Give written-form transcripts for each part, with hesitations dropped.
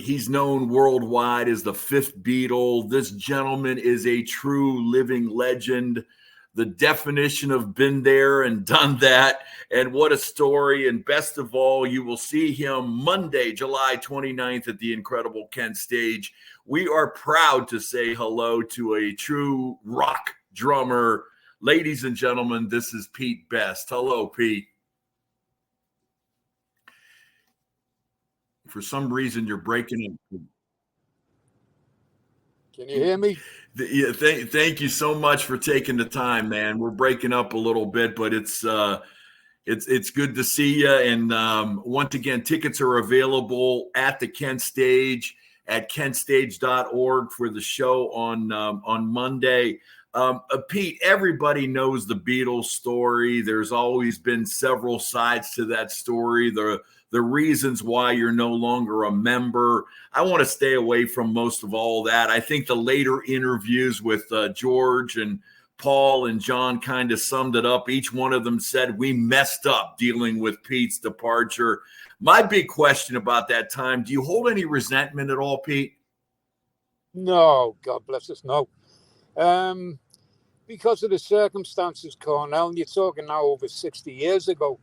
He's known worldwide as the fifth Beatle. This gentleman is a true living legend. The definition of been there and done that. And what a story. And best of all, you will see him Monday, July 29th at the incredible Kent stage. We are proud to say hello to a true rock drummer. Ladies and gentlemen, this is Pete Best. Hello, Pete. For some reason, you're breaking up. Can you hear me? Yeah, thank you so much for taking the time, man. We're breaking up a little bit, but it's good to see you. And once again, tickets are available at the Kent Stage at kentstage.org for the show on Monday. Pete, everybody knows the Beatles story. There's always been several sides to that story. The reasons why you're no longer a member. I want to stay away from most of all that. I think the later interviews with George and Paul and John kind of summed it up. Each one of them said, we messed up dealing with Pete's departure. My big question about that time, do you hold any resentment at all, Pete? No, God bless us, no. Because of the circumstances, Cornel, and you're talking now over 60 years ago,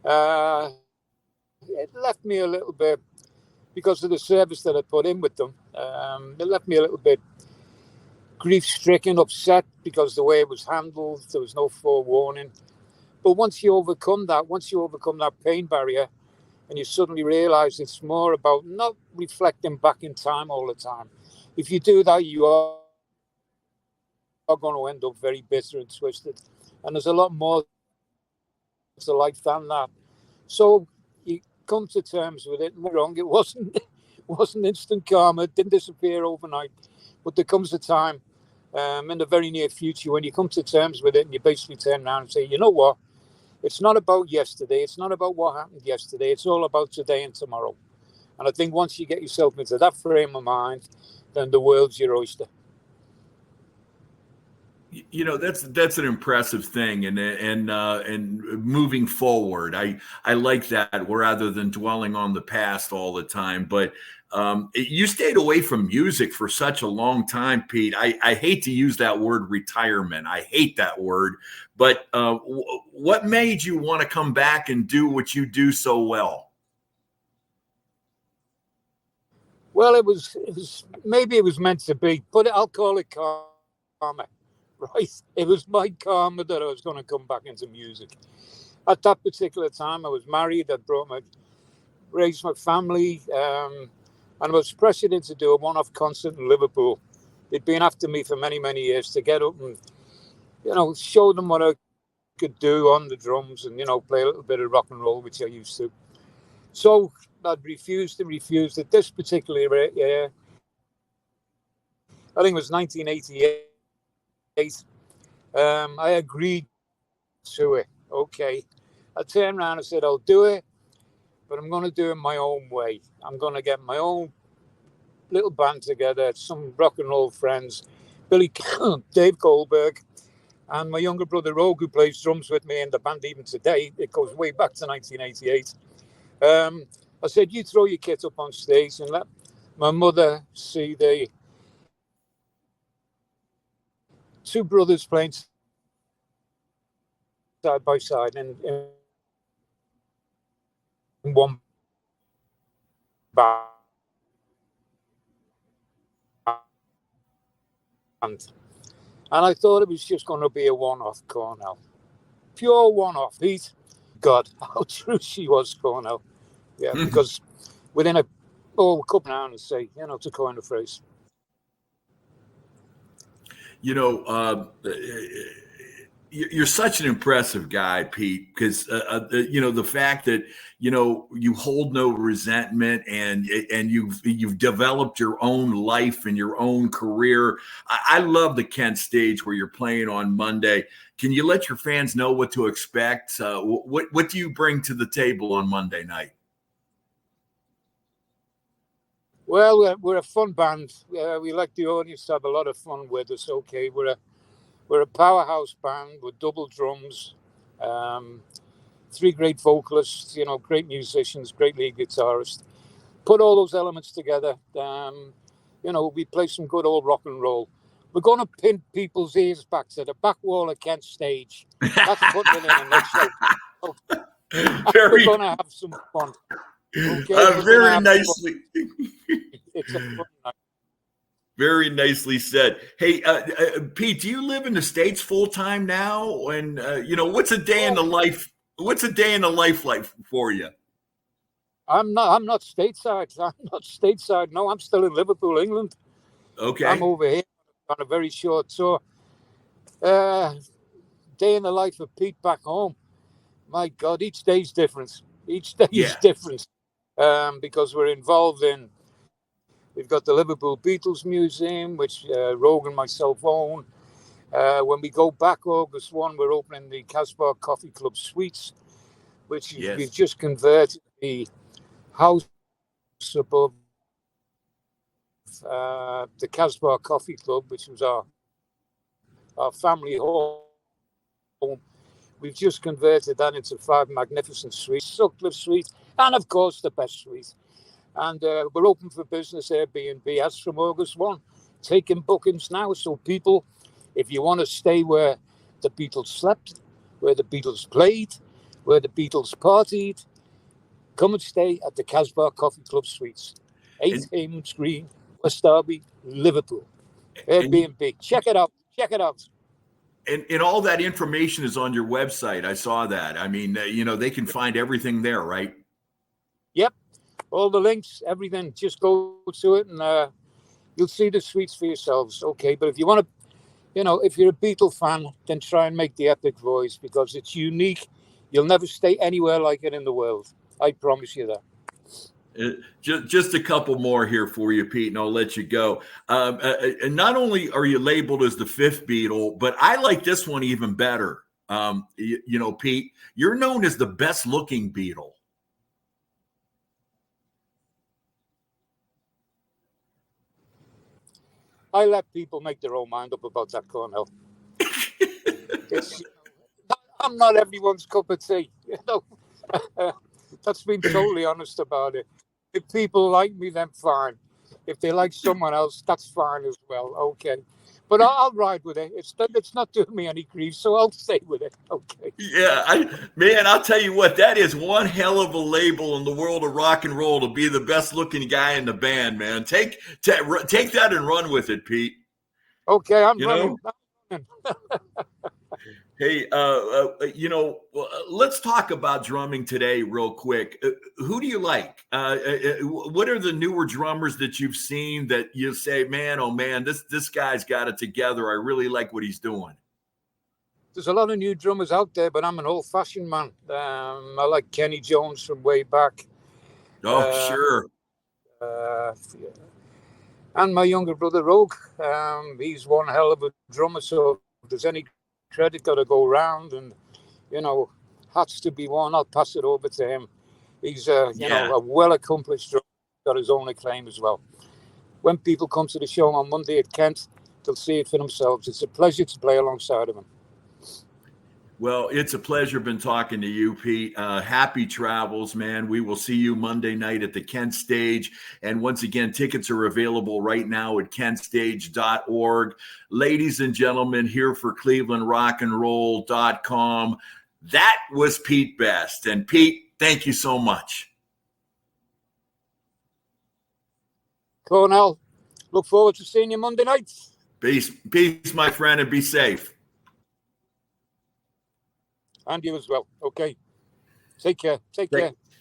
it left me a little bit, because of the service that I put in with them, it left me a little bit grief-stricken, upset, because the way it was handled, there was no forewarning. But once you overcome that pain barrier, and you suddenly realize it's more about not reflecting back in time all the time. If you do that, you are going to end up very bitter and twisted. And there's a lot more to life than that. So you come to terms with it. And wrong, it wasn't instant karma. It didn't disappear overnight. But there comes a time in the very near future when you come to terms with it and you basically turn around and say, you know what? It's not about yesterday. It's not about what happened yesterday. It's all about today and tomorrow. And I think once you get yourself into that frame of mind, then the world's your oyster. You know, that's an impressive thing, and moving forward, I like that rather than dwelling on the past all the time. But you stayed away from music for such a long time, Pete. I hate to use that word retirement. I hate that word. But what made you want to come back and do what you do so well? Well, it was maybe it was meant to be, but I'll call it karma. Right, it was my karma that I was going to come back into music. At that particular time, I was married. I'd raised my family, and I was pressured in to do a one-off concert in Liverpool. They'd been after me for many, many years to get up and, show them what I could do on the drums and, play a little bit of rock and roll, which I used to. So I'd refused it. This particular year, I think it was 1988. I agreed to it. Okay. I turned around and said, I'll do it, but I'm going to do it my own way. I'm going to get my own little band together, some rock and roll friends, Dave Goldberg, and my younger brother, Rogue, who plays drums with me in the band even today. It goes way back to 1988. I said, you throw your kit up on stage and let my mother see the two brothers playing side by side in one band. And I thought it was just going to be a one-off, Cornel. Pure one-off. God, how true she was, Cornel. Yeah, because within a couple of hours, to coin the phrase. You're such an impressive guy, Pete, because the fact that you hold no resentment and you've developed your own life and your own career. I love the Kent stage where you're playing on Monday. Can you let your fans know what to expect? What do you bring to the table on Monday night? Well, we're a fun band. We like the audience to have a lot of fun with us. Okay, we're a powerhouse band with double drums, 3 great vocalists, great musicians, great lead guitarist. put all those elements together. We play some good old rock and roll. We're going to pin people's ears back to the back wall of Kent stage. That's putting it in a nutshell. We're going to have some fun. Okay, very nicely. It's a fun night. Very nicely said. Hey, Pete, do you live in the States full time now? And what's a day in the life? What's a day in the life like for you? I'm not stateside. No, I'm still in Liverpool, England. Okay. I'm over here on a very short tour. Day in the life of Pete back home. My God, each day's different. Each day is different. Because we're involved in. We've got the Liverpool Beatles Museum, which Rogue and myself own. When we go back August 1, we're opening the Casbah Coffee Club Suites, which we've just converted the house above the Casbah Coffee Club, which was our family home. We've just converted that into 5 magnificent suites, Sutcliffe Suite, and of course the best suite. And we're open for business, Airbnb, as from August 1, taking bookings now. So people, if you want to stay where the Beatles slept, where the Beatles played, where the Beatles partied, come and stay at the Casbah Coffee Club Suites, 8 Hayman's Green, West Derby, Liverpool. Airbnb. Check it out. Check it out. And all that information is on your website. I saw that. I mean, they can find everything there, right? Yep. All the links, everything. Just go to it and you'll see the suites for yourselves. Okay. But if you want to, if you're a Beatle fan, then try and make the epic voice because it's unique. You'll never stay anywhere like it in the world. I promise you that. Just a couple more here for you, Pete, and I'll let you go. And not only are you labeled as the 5th Beatle, but I like this one even better. Pete, you're known as the best looking Beatle. I let people make their own mind up about that, Cornel. I'm not everyone's cup of tea. That's being totally honest about it. If people like me, then fine. If they like someone else, that's fine as well. Okay. But I'll ride with it. It's not doing me any grief, so I'll stay with it. Okay. Yeah, I'll tell you what, that is one hell of a label in the world of rock and roll to be the best looking guy in the band, man. Take that and run with it, Pete. Okay, I'm running. Hey, let's talk about drumming today real quick. Who do you like? What are the newer drummers that you've seen that you say, man, oh man, this guy's got it together. I really like what he's doing. There's a lot of new drummers out there, but I'm an old-fashioned man. I like Kenny Jones from way back. Oh, sure. And my younger brother, Rogue. He's one hell of a drummer, so if there's any credit got to go around and hats to be worn, I'll pass it over to him. He's a well accomplished drummer, got his own acclaim as well. When people come to the show on Monday at Kent, they'll see it for themselves. It's a pleasure to play alongside of him. Well, it's a pleasure been talking to you, Pete. Happy travels, man. We will see you Monday night at the Kent Stage. And once again, tickets are available right now at kentstage.org. Ladies and gentlemen, here for clevelandrockandroll.com. That was Pete Best. And Pete, thank you so much. Cornel, look forward to seeing you Monday night. Peace, my friend, and be safe. And you as well. Okay. Take care. Take care.